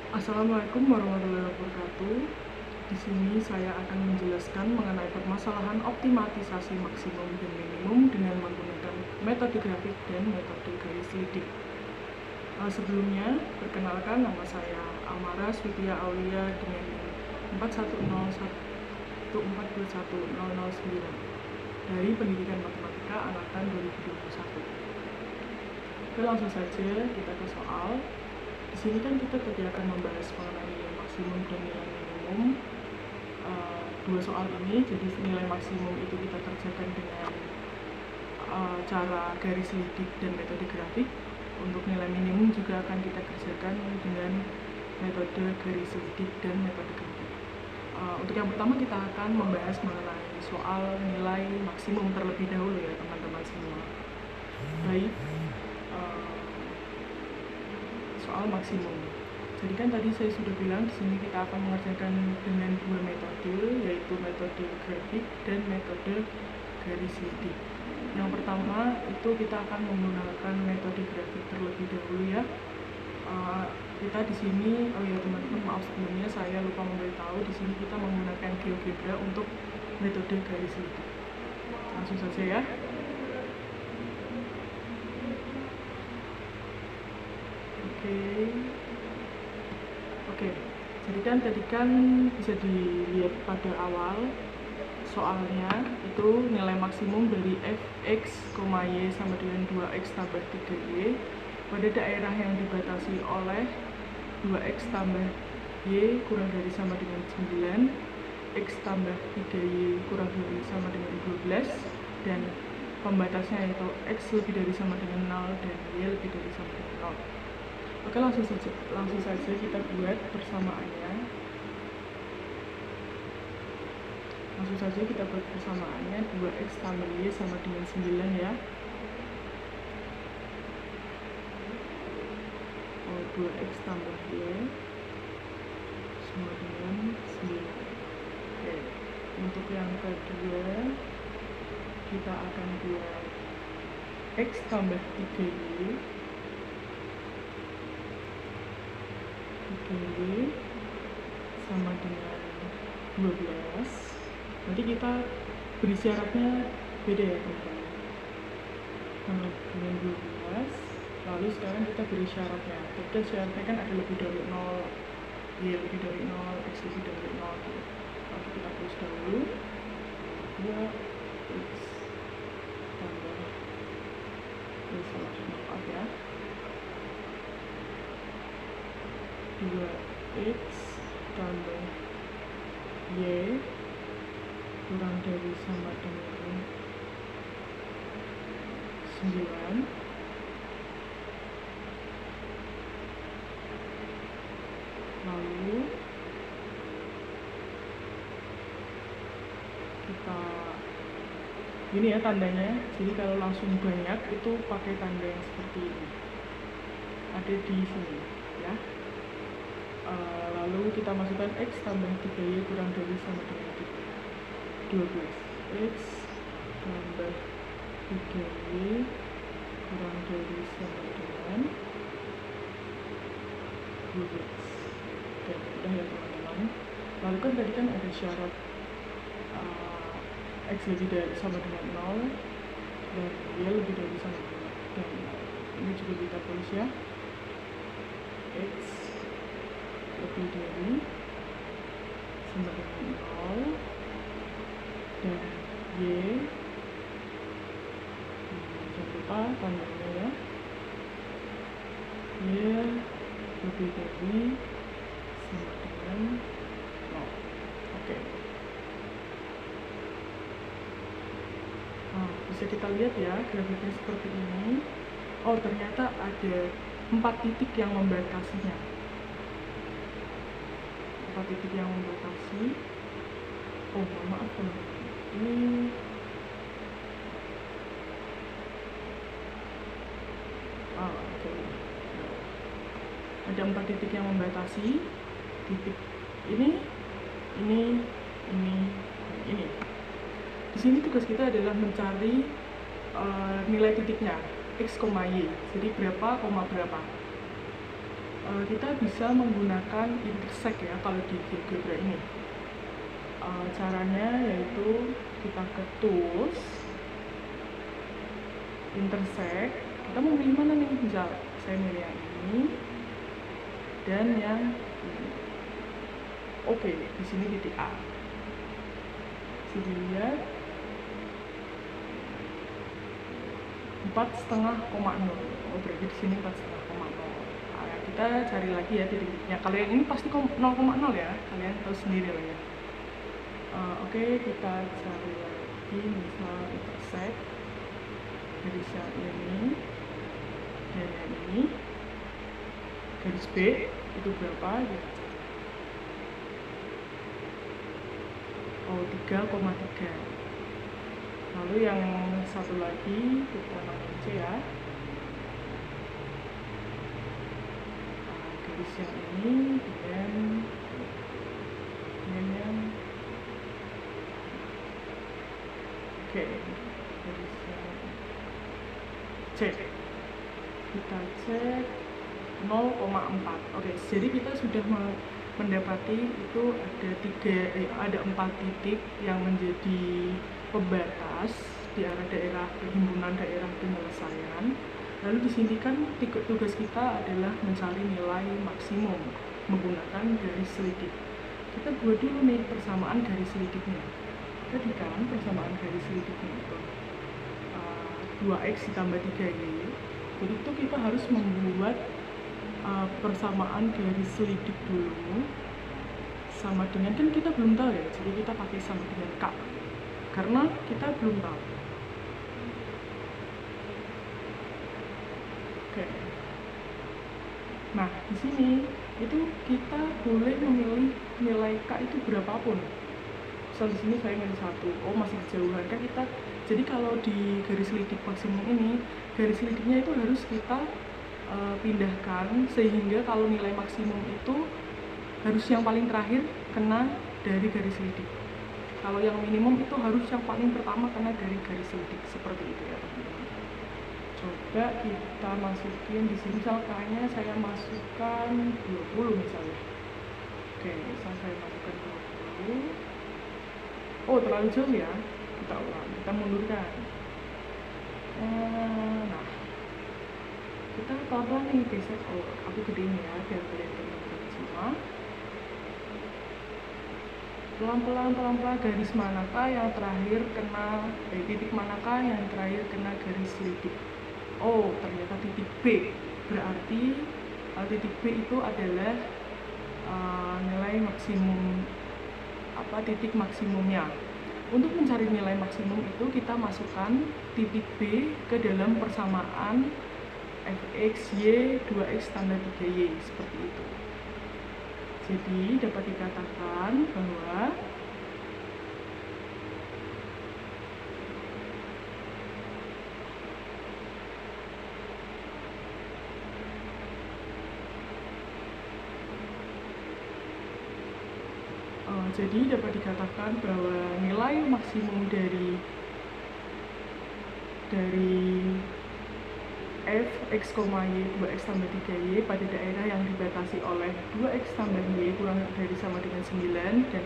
Assalamualaikum warahmatullahi wabarakatuh. Di sini saya akan menjelaskan mengenai permasalahan optimalisasi maksimum dan minimum dengan menggunakan metode grafik dan metode garis lidik. Sebelumnya, perkenalkan, nama saya Amara Switya Aulia dengan NIM 410114210009 dari Pendidikan Matematika Angkatan 2021. Oke, langsung saja kita ke soal. Di sini kan kita tadi akan membahas mengenai nilai maksimum dan nilai minimum. Dua soal ini, jadi nilai maksimum itu kita kerjakan dengan cara garis lidik dan metode grafik. Untuk nilai minimum juga akan kita kerjakan dengan metode garis lidik dan metode grafik. Untuk yang pertama kita akan membahas mengenai soal nilai maksimum terlebih dahulu ya teman-teman semua. Baik, soal maksimum. Jadi kan tadi saya sudah bilang di sini kita akan mengerjakan dengan dua metode, yaitu metode grafik dan metode garis lidik. Yang pertama itu kita akan menggunakan metode grafik terlebih dahulu ya. Kita di sini, oh ya teman-teman, maaf sebelumnya saya lupa memberitahu, di sini kita menggunakan GeoGebra untuk metode garis lidik. Langsung saja ya. Oke, jadi kan tadi kan bisa dilihat pada awal soalnya itu nilai maksimum dari fx, y sama dengan 2x tambah 3y pada daerah yang dibatasi oleh 2x tambah y kurang dari sama dengan 9, x tambah 3y kurang dari sama dengan 12, dan pembatasnya yaitu x lebih dari sama dengan 0 dan y lebih dari sama dengan 0. Oke, langsung saja kita buat persamaannya. Langsung saja kita buat persamaannya. 2x tambah y sama dengan 9 ya. 2x tambah y sama dengan 9. Oke, untuk yang kedua kita akan buat x tambah 3y sama dengan 12. Nanti kita beri syaratnya beda ya teman-teman. Sama dengan 12. Lalu sekarang kita beri syaratnya. Kita syaratnya kan ada lebih dari 0, y lebih dari 0, x lebih dari 0 gitu. Lalu kita tulis dahulu 2x tambah maaf ya, 2x tambah y kurang dari sama dengan 9 lalu kita ini ya tandanya. Jadi kalau langsung banyak itu pakai tanda yang seperti ini, ada di sini ya. Lalu kita masukkan x tambah 3y kurang dari sama dengan 12. X tambah 3y kurang dari sama dengan 12. Oke, udah ya teman-teman. Lalu kan tadi kan ada syarat x lebih dari sama dengan 0 dan y lebih dari sama dengan 0. Dan ini juga kita tulis ya, x lebih dari sama dengan 0 dan y, jangan lupa tandanya ya, y lebih dari sama dengan 0. Oke. Bisa kita lihat ya grafiknya seperti ini. Oh, ternyata ada 4 titik yang membatasinya. 4 titik yang membatasi. Oh, maaf teman-teman. Ini oke. Ada 4 titik yang membatasi. Titik ini. Di sini tugas kita adalah mencari nilai titiknya x, y. Jadi berapa, berapa. kita bisa menggunakan intersect ya kalau di GeoGebra ini. Caranya yaitu kita ke tools, intersect, kita mau pilih mana nih? Misal saya milih yang ini dan yang ini. Oke, di sini titik A. Sini lihat 4,5,0. Oh, berarti di sini 4,5,0. Kita cari lagi ya titik-titiknya. Kalau yang ini pasti 0,0 ya, kalian tahu sendiri lah ya. Oke, kita cari lagi misal intersect garis yang ini dan yang ini, garis B itu berapa? Oh, 3,3. Lalu yang satu lagi kita nambahin C ya. Garis yang ini dan yang oke, garis yang C. Kita cek 0,4. Oke, jadi kita sudah mendapati itu ada 4 titik yang menjadi pembatas di arah daerah perhimpunan daerah penyelesaian. Lalu di sini kan tugas kita adalah mencari nilai maksimum menggunakan garis selidik. Kita buat dulu nih persamaan garis selidiknya. Tadi kan persamaan garis selidiknya itu 2x ditambah 3y. Jadi itu kita harus membuat persamaan garis selidik dulu sama dengan, kan kita belum tahu ya, jadi kita pakai sama dengan K karena kita belum tahu. Oke. Nah, di sini itu kita boleh memilih nilai K itu berapapun. Misal di sini saya milih 1. Oh, masih kejauhan kan kita. Jadi kalau di garis selidik maksimum ini, garis selidiknya itu harus kita pindahkan sehingga kalau nilai maksimum itu harus yang paling terakhir kena dari garis selidik. Kalau yang minimum itu harus yang paling pertama kena dari garis selidik, seperti itu ya teman-teman. Coba kita masukin di sini, misalnya saya masukkan 20 misalnya. Oke, misal saya masukkan 20. Oh, terlalu jauh ya. Kita ulang, kita mundurkan. Nah, kita pelan-pelan nih, geser. Oh, aku gedein ya biar kalian teman-teman semua. Pelan-pelan garis manakah yang terakhir kena titik manakah yang terakhir kena garis selidik. Oh, ternyata titik B. Berarti titik B itu adalah nilai maksimum, titik maksimumnya. Untuk mencari nilai maksimum itu kita masukkan titik B ke dalam persamaan fx y 2x tambah 3y, seperti itu. Jadi dapat dikatakan bahwa nilai maksimum dari f x, y 2x tambah 3y pada daerah yang dibatasi oleh 2x tambah y kurang dari sama dengan 9 dan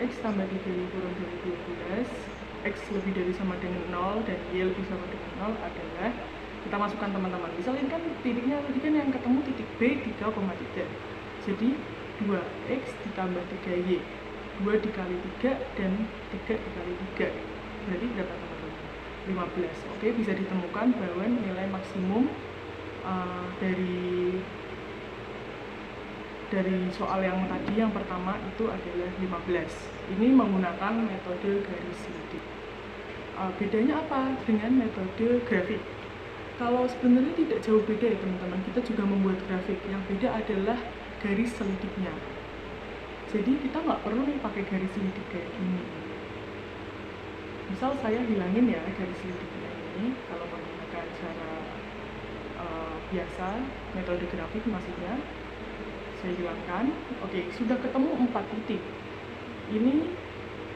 x tambah 3y kurang dari 12, x lebih dari sama dengan 0 dan y lebih sama dengan 0 adalah, kita masukkan teman-teman. Misalnya ini kan titiknya tadi kan yang ketemu titik B 3,3. Jadi 2x ditambah 3y, 2 dikali 3 dan 3 dikali 3. Berarti berapa teman-teman? 15. Oke, bisa ditemukan bahwa nilai maksimum dari soal yang tadi yang pertama itu adalah 15. Ini menggunakan metode garis selidik. Bedanya apa dengan metode grafik? Kalau sebenarnya tidak jauh beda ya teman-teman, kita juga membuat grafik. Yang beda adalah garis selidiknya. Jadi kita nggak perlu nih pakai garis selidik kayak gini. Misal saya hilangin ya garis selidiknya ini, kalau menggunakan cara biasa, metode grafik maksudnya, saya hilangkan. Oke, sudah ketemu 4 titik. Ini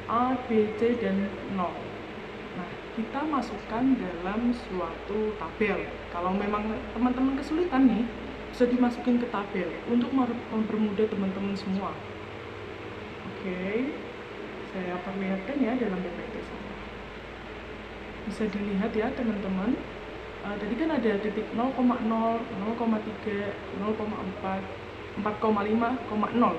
A, B, C, dan 0. Nah, kita masukkan dalam suatu tabel. Kalau memang teman-teman kesulitan nih, bisa dimasukin ke tabel untuk mempermudah teman-teman semua. Oke, saya perlihatkan ya dalam PPT saya. Bisa dilihat ya teman-teman. Tadi kan ada titik 0,0, 0,3, 0,4, 4,5,0.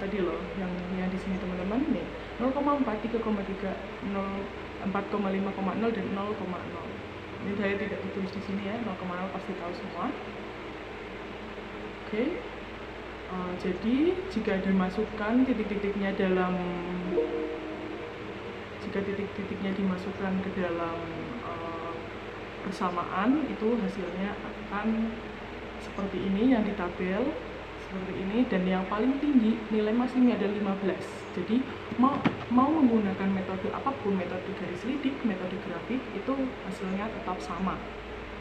Tadi loh yang di sini teman-teman nih 0,4, 3,3, 4,5,0 dan 0,0. Ini saya tidak ditulis di sini ya, 0,0 pasti tahu semua. Oke. Jadi jika dimasukkan titik-titiknya dimasukkan ke dalam persamaan, itu hasilnya akan seperti ini yang di tabel, seperti ini, dan yang paling tinggi nilai maksimumnya ada 15. Jadi mau menggunakan metode apapun, metode garis lidik, metode grafik, itu hasilnya tetap sama.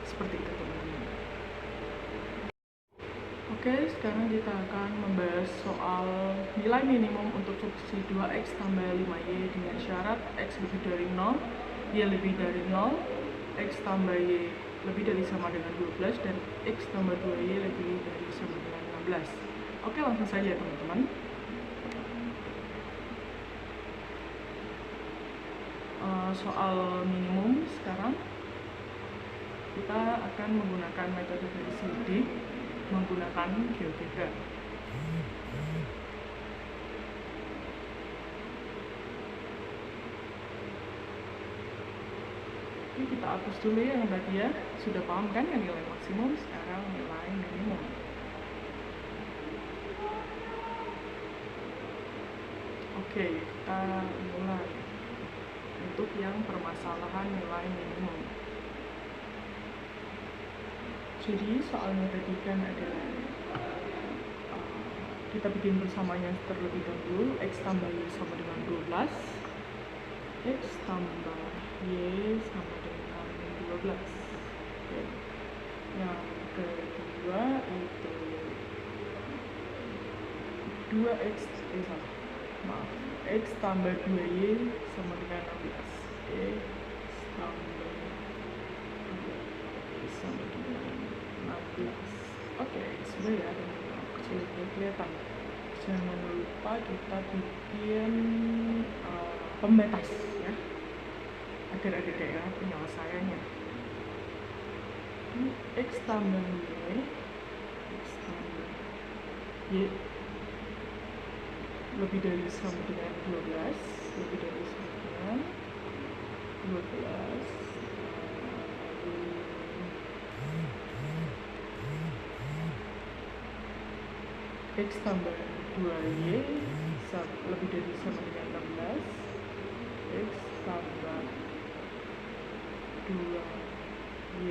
Seperti itu teman-teman. Oke, sekarang kita akan membahas soal nilai minimum untuk substitusi 2x tambah 5y dengan syarat x lebih dari 0, y lebih dari 0, x tambah y lebih dari sama dengan 12, dan x tambah 2y lebih dari sama dengan 16. Oke, langsung saja teman-teman. Soal minimum sekarang kita akan menggunakan metode garis lidik menggunakan GeoGebra. Oke, kita hapus dulu ya yang tadi ya. Sudah paham kan yang nilai maksimum, sekarang nilai minimum. Oke, kita mulai untuk yang permasalahan nilai minimum. Jadi soalnya tadi kan adalah kita bikin bersamanya terlebih dahulu. X tambah Y sama dengan 12, X tambah Y sama dengan 12. Oke. Yang kedua itu 2X, X tambah 2Y sama dengan 16, X tambah 2Y sama dengan 16. Oke, sudah ya teman-teman, kecil kelihatan. Jangan lupa kita bikin pembatas ya, agar ada daerah penyelesaiannya. X tambah Y, X tambah Y lebih dari sama dengan 12, lebih dari sama dengan 12, X tambah 2Y lebih dari sama dengan 16, X tambah 2Y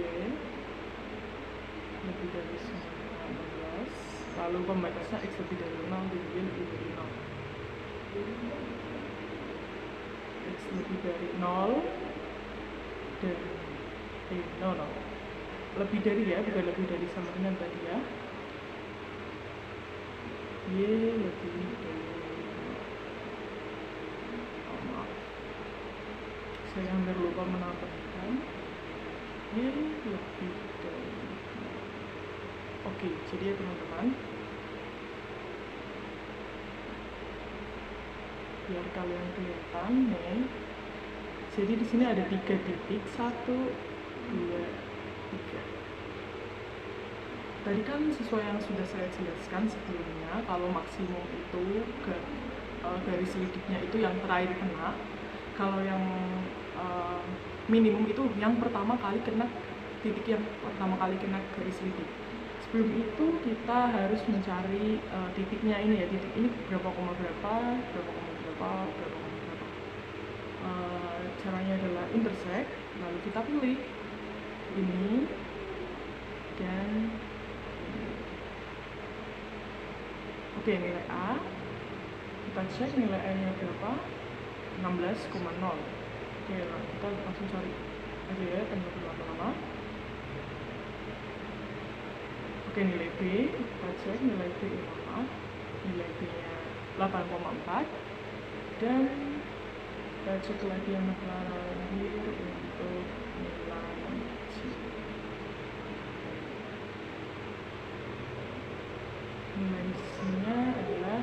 lebih dari sama dengan 16, lalu pembatasnya X lebih dari 0 dan Y lebih dari 0. X lebih dari 0 dan lebih dari ya, bukan lebih dari sama dengan tadi ya. Y lebih dari maaf, saya hampir lupa menambahkan Y lebih dari. Oke, jadi ya teman-teman, biar kalian kelihatan nih. Jadi di sini ada 3 titik, 1, 2, 3. Tadi kan sesuai yang sudah saya jelaskan sebelumnya, kalau maksimum itu garis lidiknya itu yang terakhir kena, kalau yang minimum itu yang pertama kali kena, titik yang pertama kali kena garis lidik. Sebelum itu kita harus mencari titiknya ini ya, titik ini berapa koma berapa. Caranya adalah intersect, lalu kita pilih ini dan ini. Oke, nilai A, kita cek nilai A-nya berapa, 16,0. Oke, kita langsung cari aja ya, tanpa berlama-lama. Oke, nilai B, kita cek nilai B berapa, nilai B-nya 8,4, dan kita cek lagi yang terakhir untuk nilai C. nilai sininya adalah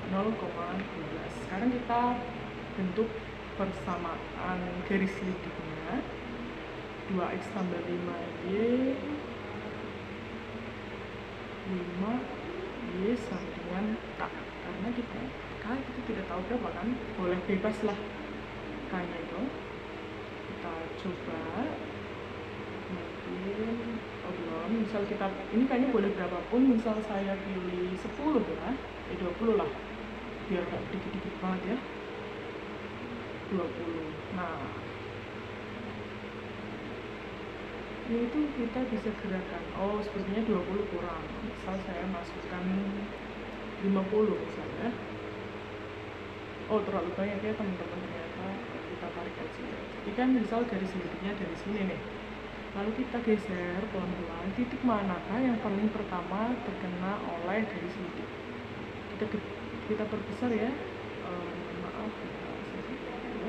0,12. Sekarang kita bentuk persamaan garis lidiknya. 2x tambah 5y 5y sama dengan k, karena kita tidak tahu berapa kan, boleh bebas lah k nya itu. Kita coba mungkin belum, misal kita ini kayaknya boleh berapapun, misal saya pilih 10 ya, 20 lah biar gak dikit-dikit banget ya, 20. Nah ini tuh kita bisa gerakan, oh sepertinya 20 kurang, misal saya masukkan 50 misalnya. Oh terlalu banyak ya teman-teman, ternyata kita tarik aja. Jadi kan misal garis lidiknya dari sini nih, lalu kita geser pelan-pelan, titik manakah yang paling pertama terkena oleh garis lidik. Kita perbesar ya, maaf ya.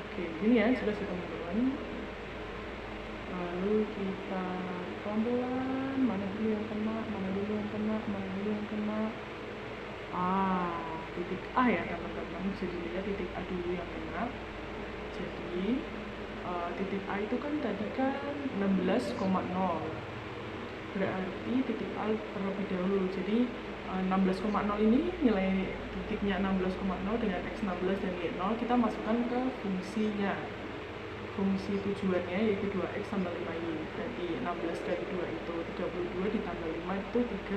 Oke, gini ya, jelas ya teman-teman. Lalu kita pelan-pelan, mana dulu yang kena, mana dulu yang kena, mana dulu yang kena. Titik A ya teman-teman, bisa dilihat titik A dulu yang kena. Jadi titik A itu kan tadi kan 16,0, berarti titik A terlebih dahulu. Jadi 16,0 ini nilai titiknya 16,0 dengan x16 dan y0 kita masukkan ke fungsinya. Fungsi tujuannya yaitu 2x tambah 5y, berarti 16 kali 2 itu 32 ditambah 5 itu 36.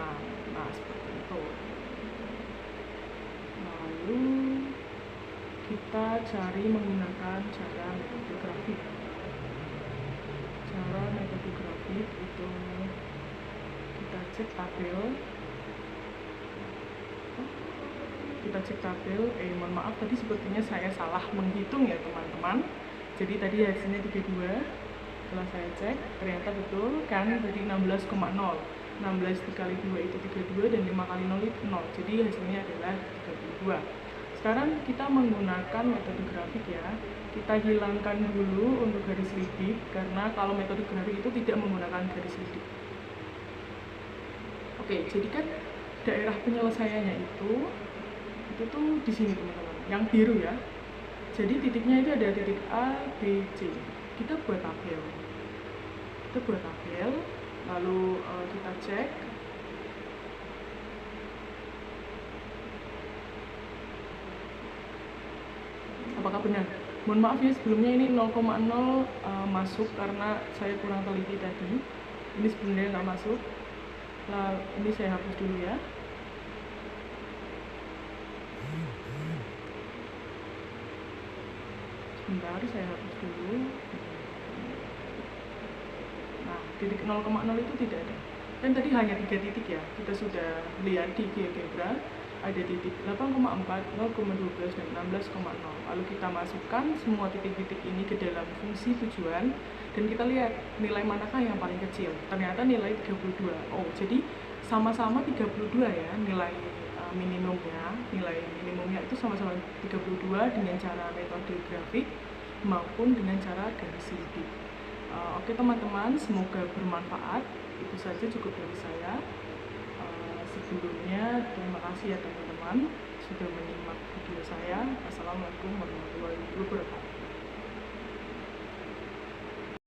Nah seperti itu. Lalu kita cari menggunakan cara metode grafik. Cara metode grafik itu kita cek tabel. Mohon maaf tadi sepertinya saya salah menghitung ya teman-teman. Jadi tadi hasilnya 32. Setelah saya cek ternyata betul kan, tadi 16,0. 16 dikali 2 itu 32 dan 5 kali 0 itu 0. Jadi hasilnya adalah 32. Sekarang kita menggunakan metode grafik ya. Kita hilangkan dulu untuk garis lidik, karena kalau metode grafik itu tidak menggunakan garis lidik. Oke, jadi kan daerah penyelesaiannya itu tuh di sini teman-teman, yang biru ya. Jadi titiknya itu ada titik A, B, C. Kita buat tabel. Lalu kita cek. Apakah benar? Mohon maaf ya sebelumnya ini 0,0 masuk karena saya kurang teliti tadi. Ini sebenarnya nggak masuk. Lalu ini saya hapus dulu ya. Sebentar, saya hapus dulu. Nah, titik 0,0 itu tidak ada. Dan tadi hanya 3 titik ya. Kita sudah lihat di GeoGebra ada titik 8,4, 0,12 dan 16,0. Lalu kita masukkan semua titik-titik ini ke dalam fungsi tujuan dan kita lihat nilai manakah yang paling kecil. Ternyata nilai 32. Oh, jadi sama-sama 32 ya nilai nilai minimumnya itu sama-sama 32 dengan cara metode grafik maupun dengan cara garis lidik. Oke teman-teman, semoga bermanfaat. Itu saja cukup dari saya. Sebelumnya terima kasih ya teman-teman sudah menyimak video saya. Assalamualaikum warahmatullahi wabarakatuh.